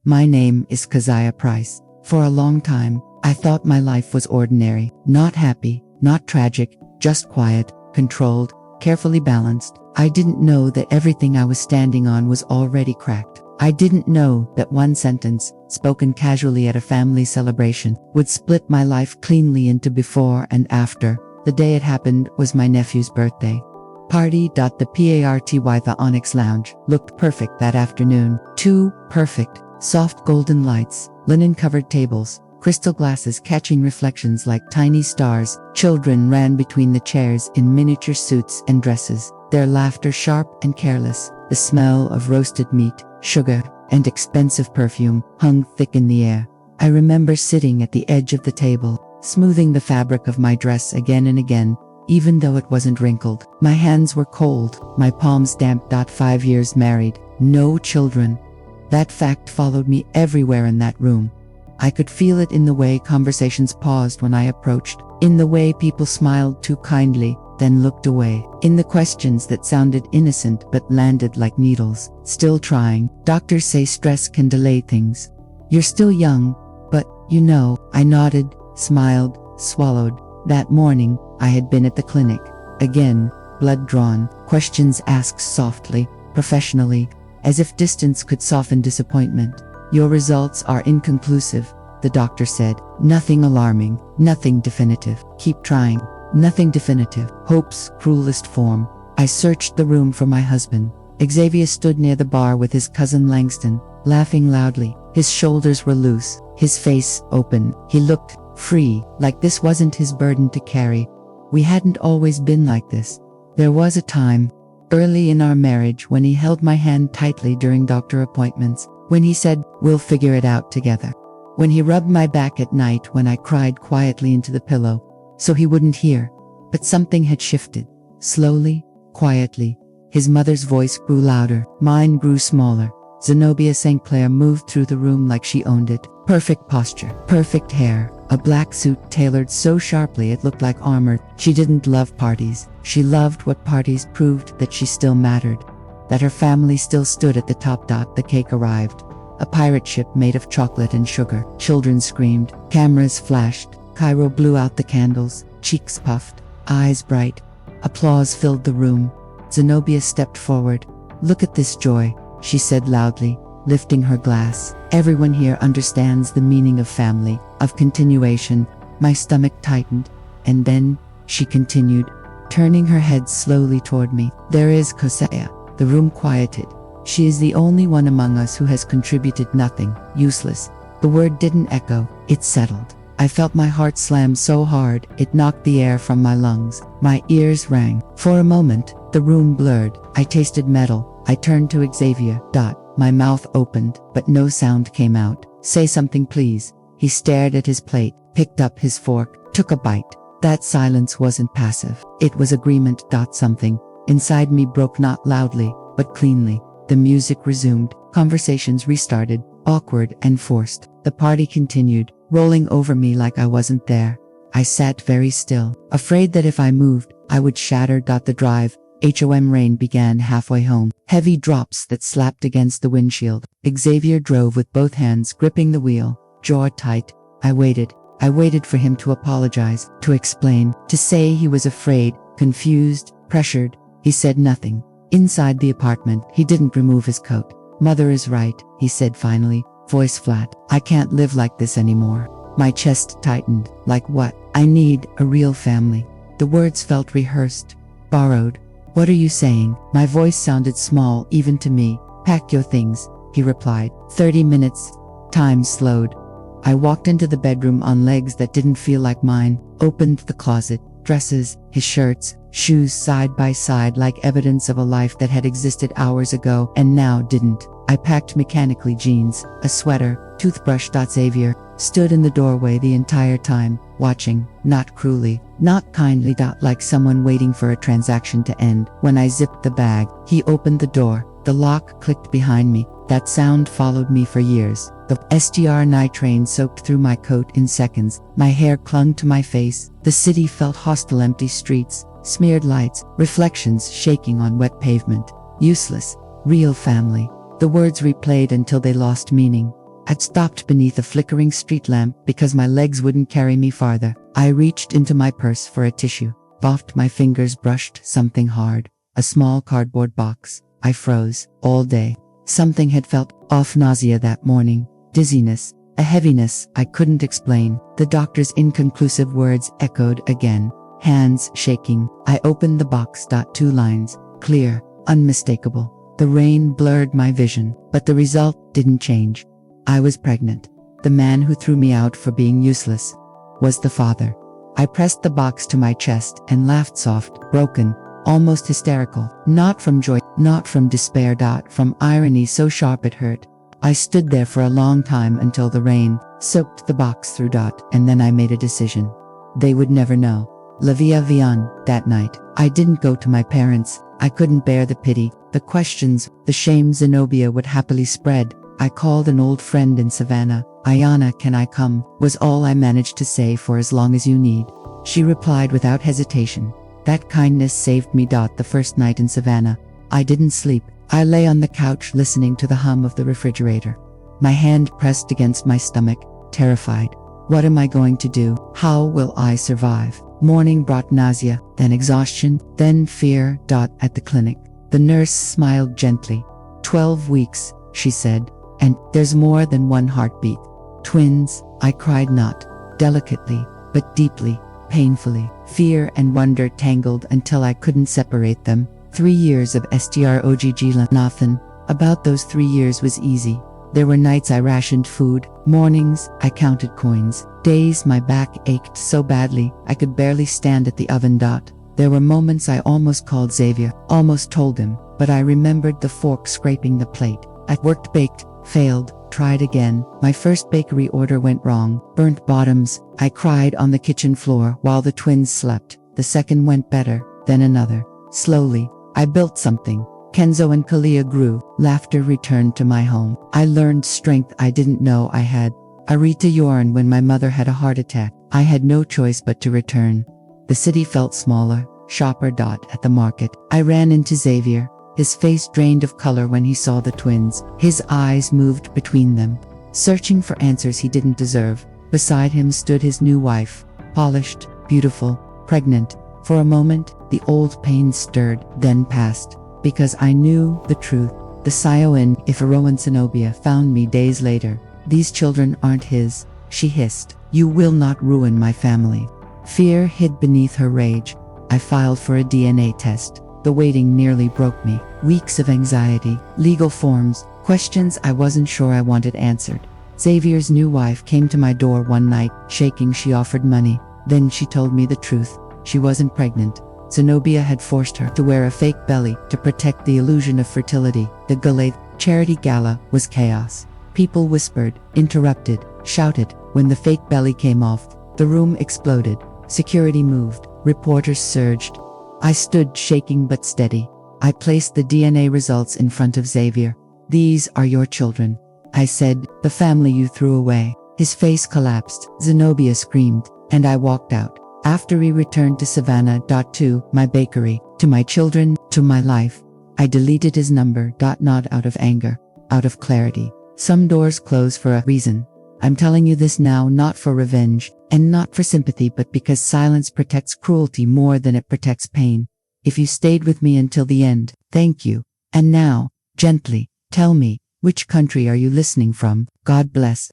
My name is Kazaya Price. For a long time, I thought my life was ordinary, not happy, not tragic, just quiet, controlled, carefully balanced. I didn't know that everything I was standing on was already cracked. I didn't know that one sentence, spoken casually at a family celebration, would split my life cleanly into before and after. The day it happened was my nephew's birthday. Party. The party. The Onyx Lounge looked perfect that afternoon. Too perfect. Soft golden lights, linen-covered tables, crystal glasses catching reflections like tiny stars. Children ran between the chairs in miniature suits and dresses, their laughter sharp and careless. The smell of roasted meat, sugar, and expensive perfume hung thick in the air. I remember sitting at the edge of the table, smoothing the fabric of my dress again and again, even though it wasn't wrinkled. My hands were cold, my palms damp. 5 years married, no children. That fact followed me everywhere in that room. I could feel it in the way conversations paused when I approached, in the way people smiled too kindly, then looked away, in the questions that sounded innocent but landed like needles. Still trying. Doctors say stress can delay things. You're still young, but, you know. I nodded, smiled, swallowed. That morning, I had been at the clinic. Again, blood drawn, questions asked softly, professionally, as if distance could soften disappointment. Your results are inconclusive, the doctor said. Nothing alarming, nothing definitive. Keep trying. Nothing definitive. Hope's cruelest form. I searched the room for my husband. Xavier stood near the bar with his cousin Langston, laughing loudly. His shoulders were loose, his face open. He looked free, like this wasn't his burden to carry. We hadn't always been like this. There was a time, early in our marriage, when he held my hand tightly during doctor appointments, when he said, "We'll figure it out together." When he rubbed my back at night when I cried quietly into the pillow, so he wouldn't hear. But something had shifted. Slowly, quietly, his mother's voice grew louder, mine grew smaller. Zenobia St. Clair moved through the room like she owned it. Perfect posture, perfect hair, a black suit tailored so sharply it looked like armor. She didn't love parties. She loved what parties proved: that she still mattered, that her family still stood at the top. The cake arrived. A pirate ship made of chocolate and sugar. Children screamed. Cameras flashed. Cairo blew out the candles. Cheeks puffed. Eyes bright. Applause filled the room. Zenobia stepped forward. "Look at this joy," she said loudly, lifting her glass. "Everyone here understands the meaning of family, of continuation." My stomach tightened. And then, she continued, turning her head slowly toward me, "There is Kazaya." The room quieted. "She is the only one among us who has contributed nothing. Useless." The word didn't echo, it settled. I felt my heart slam so hard, it knocked the air from my lungs. My ears rang. For a moment, the room blurred. I tasted metal. I turned to Xavier. My mouth opened, but no sound came out. "Say something, please." He stared at his plate, picked up his fork, took a bite. That silence wasn't passive. It was agreement. Something inside me broke, not loudly, but cleanly. The music resumed. Conversations restarted, awkward and forced. The party continued, rolling over me like I wasn't there. I sat very still, afraid that if I moved, I would shatter. The drive home rain began halfway home. Heavy drops that slapped against the windshield. Xavier drove with both hands gripping the wheel, jaw tight. I waited. I waited for him to apologize, to explain, to say he was afraid, confused, pressured. He said nothing. Inside the apartment, he didn't remove his coat. "Mother is right," he said finally, voice flat. "I can't live like this anymore." My chest tightened. Like what? "I need a real family." The words felt rehearsed, borrowed. "What are you saying?" My voice sounded small even to me. "Pack your things," he replied. 30 minutes. Time slowed. I walked into the bedroom on legs that didn't feel like mine, opened the closet, dresses, his shirts, shoes side by side like evidence of a life that had existed hours ago and now didn't. I packed mechanically: jeans, a sweater, toothbrush. Xavier stood in the doorway the entire time, watching, not cruelly, not kindly. Like someone waiting for a transaction to end. When I zipped the bag, he opened the door. The lock clicked behind me. That sound followed me for years. The STR nitrate soaked through my coat in seconds. My hair clung to my face. The city felt hostile. Empty streets, smeared lights, reflections shaking on wet pavement. Useless. Real family. The words replayed until they lost meaning. I'd stopped beneath a flickering street lamp because my legs wouldn't carry me farther. I reached into my purse for a tissue. Boffed, my fingers brushed something hard. A small cardboard box. I froze. All day. Something had felt off. Nausea that morning. Dizziness. A heaviness I couldn't explain. The doctor's inconclusive words echoed again. Hands shaking. I opened the box. 2 lines. Clear. Unmistakable. The rain blurred my vision, but the result didn't change. I was pregnant. The man who threw me out for being useless was the father. I pressed the box to my chest and laughed soft, broken, almost hysterical. Not from joy, not from despair. From irony so sharp it hurt. I stood there for a long time until the rain soaked the box through. And then I made a decision. They would never know. La Via Vian. That night, I didn't go to my parents. I couldn't bear the pity, the questions, the shame Zenobia would happily spread. I called an old friend in Savannah. Ayana, can I come? Was all I managed to say. For as long as you need. She replied without hesitation. That kindness saved me. The first night in Savannah, I didn't sleep. I lay on the couch listening to the hum of the refrigerator. My hand pressed against my stomach, terrified. What am I going to do? How will I survive? Morning brought nausea, then exhaustion, then fear. At the clinic, the nurse smiled gently. 12 weeks, she said. And there's more than one heartbeat. Twins, I cried, not delicately, but deeply, painfully. Fear and wonder tangled until I couldn't separate them. 3 years of strogg. Nothing about those 3 years was easy. There were nights I rationed food. Mornings, I counted coins. Days my back ached so badly, I could barely stand at the oven. There were moments I almost called Xavier, almost told him, but I remembered the fork scraping the plate. I worked, baked, failed, tried again. My first bakery order went wrong. Burnt bottoms. I cried on the kitchen floor while the twins slept. The second went better, then another. Slowly, I built something. Kenzo and Kalia grew. Laughter returned to my home. I learned strength I didn't know I had. Arita Yorn. When my mother had a heart attack, I had no choice but to return. The city felt smaller. Shopper. At the market, I ran into Xavier. His face drained of color when he saw the twins. His eyes moved between them, searching for answers he didn't deserve. Beside him stood his new wife, polished, beautiful, pregnant. For a moment, the old pain stirred, then passed, because I knew the truth. The Sioin, if Rowan Zenobia found me days later. These children aren't his, she hissed. You will not ruin my family. Fear hid beneath her rage. I filed for a DNA test. The waiting nearly broke me. Weeks of anxiety, legal forms, questions I wasn't sure I wanted answered. Xavier's new wife came to my door one night, shaking. She offered money. Then she told me the truth. She wasn't pregnant. Zenobia had forced her to wear a fake belly to protect the illusion of fertility. The Galath charity gala was chaos. People whispered, interrupted, shouted. When the fake belly came off, the room exploded. Security moved. Reporters surged. I stood shaking but steady. I placed the DNA results in front of Xavier. These are your children, I said, the family you threw away. His face collapsed. Zenobia screamed, and I walked out. After we returned to Savannah. To my bakery, to my children, to my life. I deleted his number. Not out of anger, out of clarity. Some doors close for a reason. I'm telling you this now, not for revenge, and not for sympathy, but because silence protects cruelty more than it protects pain. If you stayed with me until the end, thank you. And now, gently, tell me, which country are you listening from? God bless.